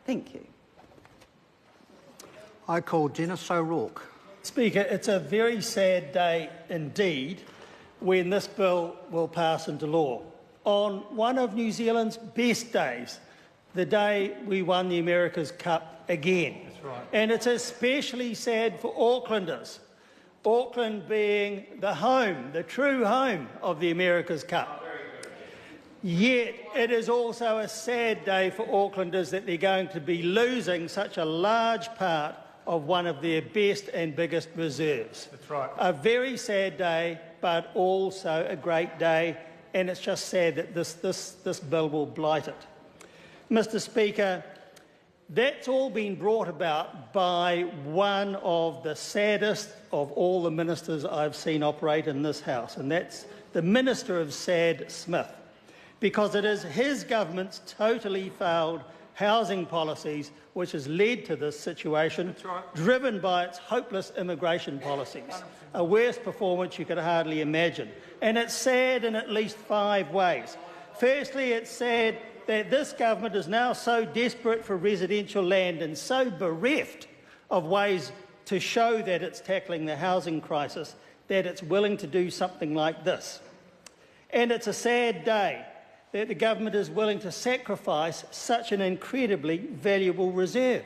Thank you. I call Denis O'Rourke. Speaker, it's a very sad day indeed when this bill will pass into law. On one of New Zealand's best days, the day we won the America's Cup again. That's right. And it's especially sad for Aucklanders, Auckland being the home, the true home of the America's Cup. Yet it is also a sad day for Aucklanders that they're going to be losing such a large part of one of their best and biggest reserves. That's right. A very sad day, but also a great day, and it's just sad that this bill will blight it. Mr. Speaker, that's all been brought about by one of the saddest of all the ministers I've seen operate in this House, and that's the Minister of Sad Smith, because it is his government's totally failed housing policies which has led to this situation, driven by its hopeless immigration policies, a worse performance you could hardly imagine. And it's sad in at least 5 ways. Firstly, it's sad that this government is now so desperate for residential land and so bereft of ways to show that it's tackling the housing crisis that it's willing to do something like this. And it's a sad day that the government is willing to sacrifice such an incredibly valuable reserve,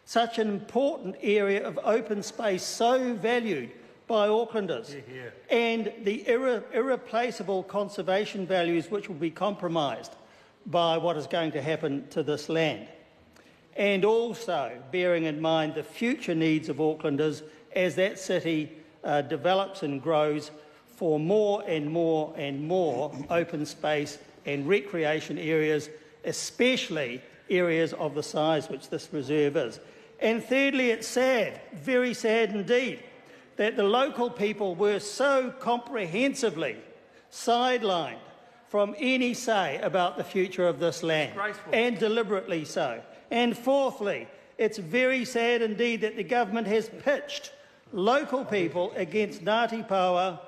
such an important area of open space so valued by Aucklanders, and the irreplaceable conservation values which will be compromised by what is going to happen to this land. And also bearing in mind the future needs of Aucklanders as that city develops and grows for more and more and more open space and recreation areas, especially areas of the size which this reserve is. And thirdly, it's sad, very sad indeed, that the local people were so comprehensively sidelined from any say about the future of this land, and deliberately so. And fourthly, it's very sad indeed that the government has pitched local people against Ngāti Paoa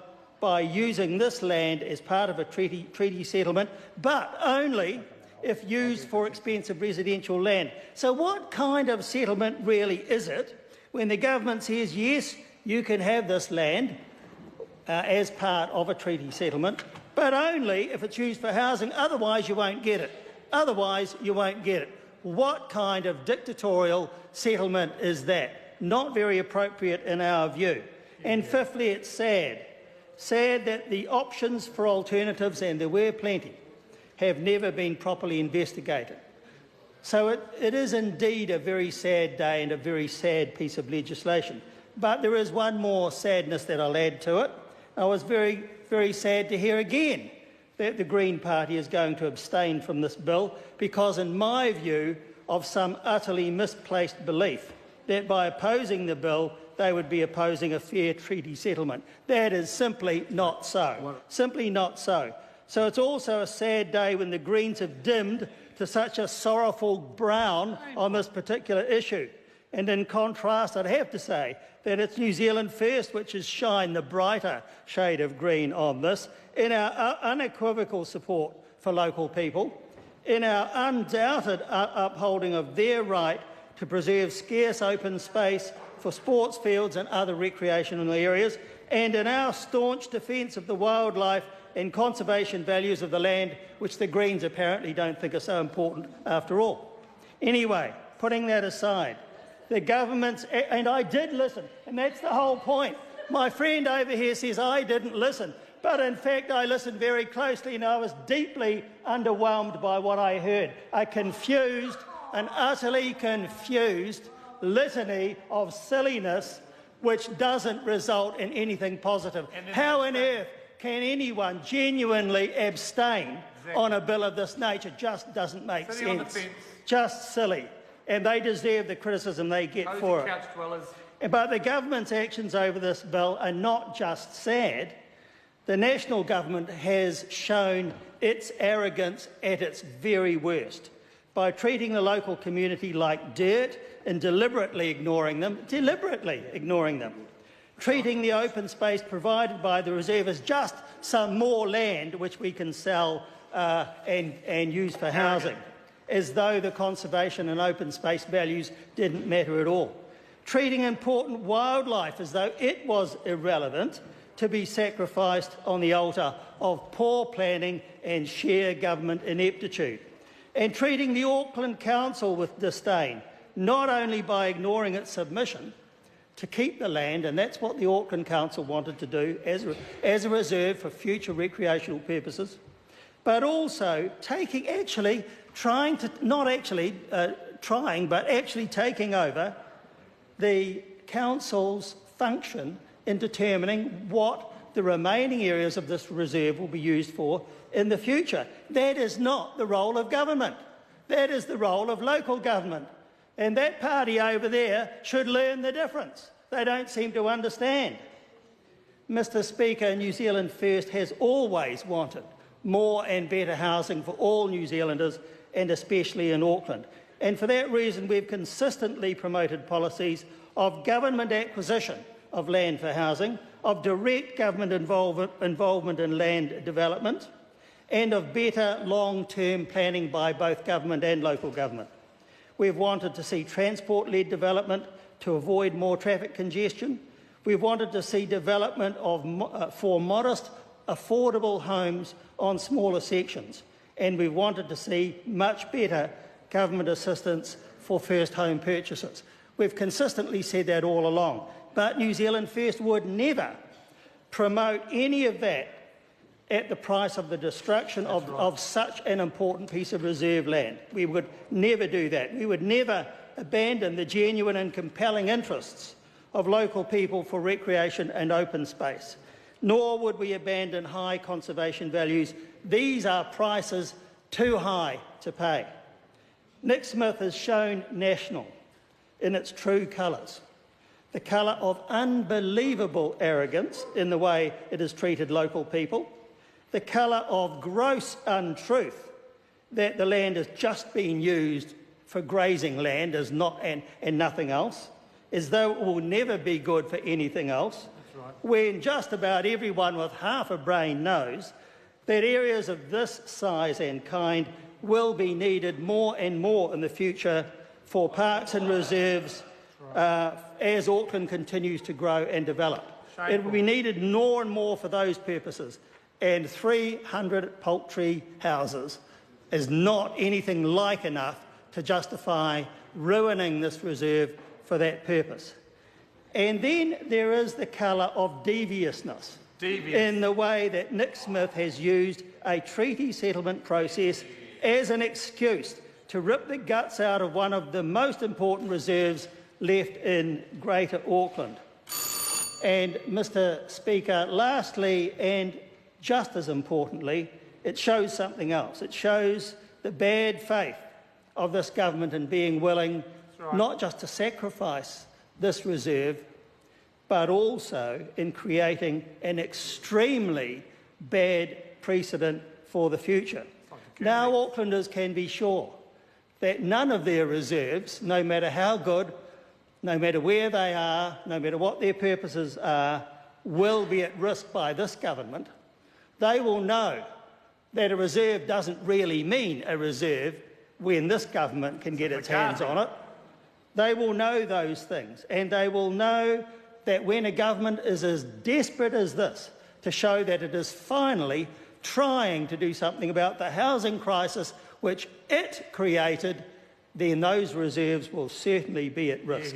by using this land as part of a treaty settlement, but only if used for expensive residential land. So what kind of settlement really is it when the government says, yes, you can have this land as part of a treaty settlement, but only if it's used for housing, otherwise you won't get it. Otherwise you won't get it. What kind of dictatorial settlement is that? Not very appropriate in our view. And fifthly, it's sad that the options for alternatives, and there were plenty, have never been properly investigated. So it is indeed a very sad day and a very sad piece of legislation. But there is one more sadness that I'll add to it. I was very, very sad to hear again that the Green Party is going to abstain from this bill because, in my view, of some utterly misplaced belief that by opposing the bill they would be opposing a fair treaty settlement. That is simply not so. Simply not so. So it's also a sad day when the Greens have dimmed to such a sorrowful brown on this particular issue. And in contrast, I'd have to say that it's New Zealand First which has shined the brighter shade of green on this, in our unequivocal support for local people, in our undoubted upholding of their right to preserve scarce open space for sports fields and other recreational areas, and in our staunch defence of the wildlife and conservation values of the land, which the Greens apparently don't think are so important after all. Anyway, putting that aside, the government's... And I did listen, and that's the whole point. My friend over here says I didn't listen, but in fact I listened very closely and I was deeply underwhelmed by what I heard. A confused, an utterly confused litany of silliness which doesn't result in anything positive. How on earth can anyone genuinely abstain on a bill of this nature? Just doesn't make sense. Just silly. And they deserve the criticism they get for it. But the government's actions over this bill are not just sad. The national government has shown its arrogance at its very worst by treating the local community like dirt and deliberately ignoring them, treating the open space provided by the reserve as just some more land which we can sell and use for housing. as though the conservation and open space values didn't matter at all. Treating important wildlife as though it was irrelevant to be sacrificed on the altar of poor planning and sheer government ineptitude. And treating the Auckland Council with disdain, not only by ignoring its submission to keep the land, and that's what the Auckland Council wanted to do as a reserve for future recreational purposes, but also taking taking over the council's function in determining what the remaining areas of this reserve will be used for in the future. That is not the role of government. That is the role of local government. And that party over there should learn the difference. They don't seem to understand. Mr. Speaker, New Zealand First has always wanted more and better housing for all New Zealanders, and especially in Auckland. And for that reason, we've consistently promoted policies of government acquisition of land for housing, of direct government involvement in land development, and of better long-term planning by both government and local government. We've wanted to see transport-led development to avoid more traffic congestion. We've wanted to see development for modest, affordable homes on smaller sections. And we've wanted to see much better government assistance for first home purchases. We've consistently said that all along. But New Zealand First would never promote any of that at the price of the destruction of such an important piece of reserve land. We would never do that. We would never abandon the genuine and compelling interests of local people for recreation and open space. Nor would we abandon high conservation values. These are prices too high to pay. Nick Smith has shown national in its true colours. The colour of unbelievable arrogance in the way it has treated local people, the colour of gross untruth that the land has just been used for grazing land and nothing else, as though it will never be good for anything else, when just about everyone with half a brain knows that areas of this size and kind will be needed more and more in the future for parks and reserves as Auckland continues to grow and develop. It will be needed more and more for those purposes, and 300 poultry houses is not anything like enough to justify ruining this reserve for that purpose. And then there is the colour of deviousness in the way that Nick Smith has used a treaty settlement process as an excuse to rip the guts out of one of the most important reserves left in Greater Auckland. And, Mr. Speaker, lastly, and just as importantly, it shows something else. It shows the bad faith of this government in being willing not just to sacrifice this reserve, but also in creating an extremely bad precedent for the future. Now Aucklanders can be sure that none of their reserves, no matter how good, no matter where they are, no matter what their purposes are, will be at risk by this government. They will know that a reserve doesn't really mean a reserve when this government can get its hands on it. They will know those things, and they will know that when a government is as desperate as this to show that it is finally trying to do something about the housing crisis which it created, then those reserves will certainly be at risk.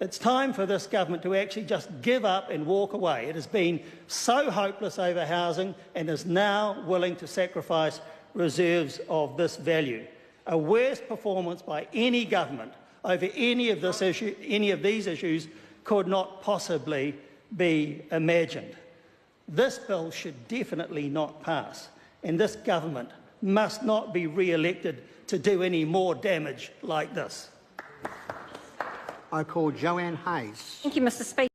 It's time for this government to actually just give up and walk away. It has been so hopeless over housing and is now willing to sacrifice reserves of this value. A worse performance by any government over any of these issues could not possibly be imagined. This bill should definitely not pass, and this government must not be re-elected to do any more damage like this. I call Joanne Hayes. Thank you, Mr. Speaker.